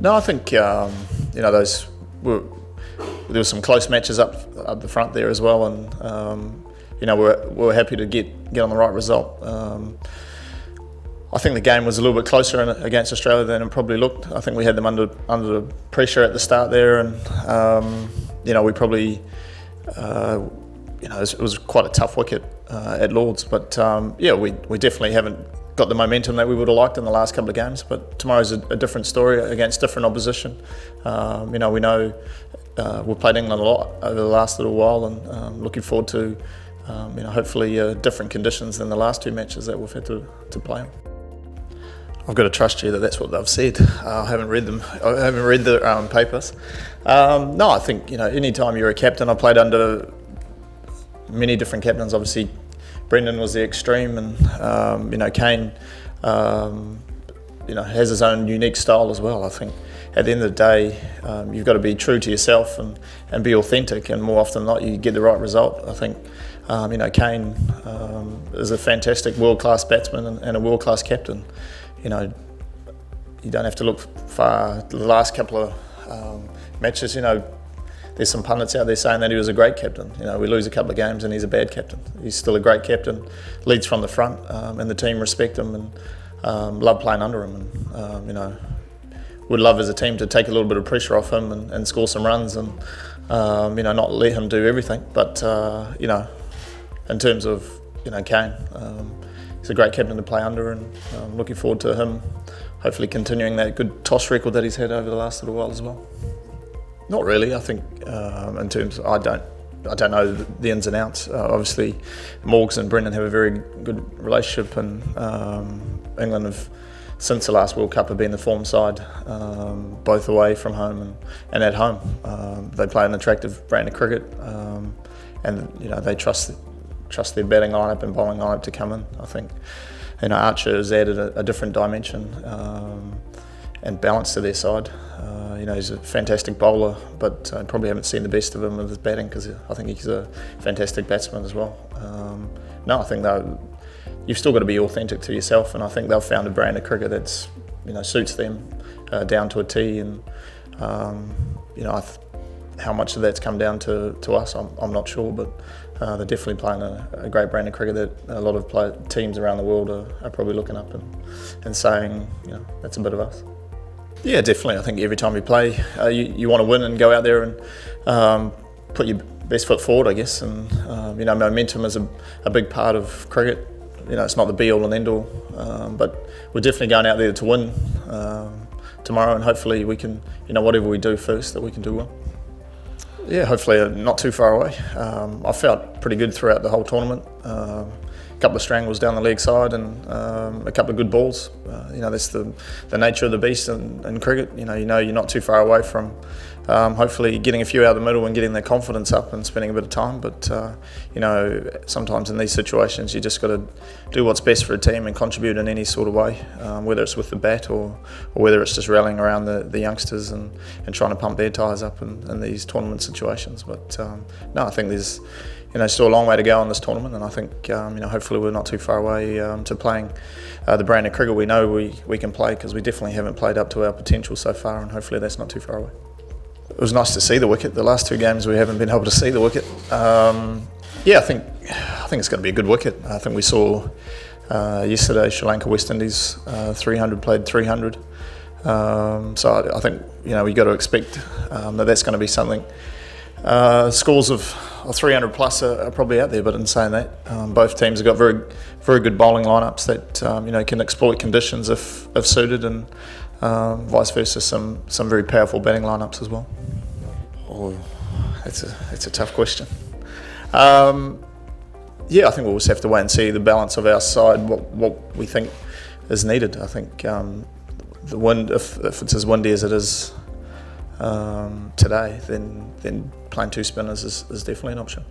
No, I think those there were some close matches up the front there as well, and we're happy to get on the right result. I think the game was a little bit closer against Australia than it probably looked. I think we had them under pressure at the start there, and we probably it was quite a tough wicket at Lords, but we definitely haven't got the momentum that we would have liked in the last couple of games. But tomorrow's a different story against different opposition. We know we've played England a lot over the last little while, and looking forward to hopefully different conditions than the last two matches that we've had to play in. I've got to trust you that that's what they've said. I haven't read them. I haven't read the papers. No, I think any time you're a captain, I played under many different captains. Obviously, Brendan was the extreme, and Kane, has his own unique style as well. I think at the end of the day, you've got to be true to yourself and be authentic, and more often than not, you get the right result. I think Kane is a fantastic world-class batsman and a world-class captain. You don't have to look far. The last couple of matches, there's some pundits out there saying that he was a great captain. We lose a couple of games and he's a bad captain. He's still a great captain, leads from the front, and the team respect him and love playing under him. And would love as a team to take a little bit of pressure off him and score some runs and not let him do everything. But in terms of Kane, he's a great captain to play under, and looking forward to him hopefully continuing that good toss record that he's had over the last little while as well. Not really. I think in terms of, I don't know the ins and outs. Obviously, Morgs and Brendan have a very good relationship, and England have, since the last World Cup, have been the form side, both away from home and at home. They play an attractive brand of cricket, and they trust their batting lineup and bowling lineup to come in. I think Archer has added a different dimension and balance to their side. He's a fantastic bowler, but I probably haven't seen the best of him with his batting, because I think he's a fantastic batsman as well. I think you've still got to be authentic to yourself, and I think they've found a brand of cricket that's suits them down to a T. And how much of that's come down to us, I'm not sure, but they're definitely playing a great brand of cricket that a lot of teams around the world are probably looking up and saying, that's a bit of us. Yeah, definitely. I think every time you play, you want to win and go out there and put your best foot forward, I guess. And momentum is a big part of cricket. It's not the be-all and end-all, but we're definitely going out there to win tomorrow, and hopefully we can, whatever we do first, that we can do well. Yeah, hopefully not too far away. I felt pretty good throughout the whole tournament. A couple of strangles down the leg side, and a couple of good balls. That's the nature of the beast in cricket. You're not too far away from hopefully getting a few out of the middle and getting their confidence up and spending a bit of time. But sometimes in these situations you just got to do what's best for a team and contribute in any sort of way, whether it's with the bat or whether it's just rallying around the youngsters and trying to pump their tyres up in these tournament situations. But I think there's still a long way to go in this tournament, and I think hopefully we're not too far away to playing the brand of cricket we know we can play, because we definitely haven't played up to our potential so far, and hopefully that's not too far away. It was nice to see the wicket. The last two games we haven't been able to see the wicket. I think it's going to be a good wicket. I think we saw yesterday Sri Lanka, West Indies, 300 played 300. So I think we got to expect that's going to be something. Scores of 300 plus are probably out there, but in saying that, both teams have got very, very good bowling lineups that can exploit conditions if suited, and vice versa, some very powerful batting lineups as well. Oh, it's a tough question. I think we'll just have to wait and see the balance of our side, what we think is needed. I think the wind, if it's as windy as it is today, then playing two spinners is definitely an option.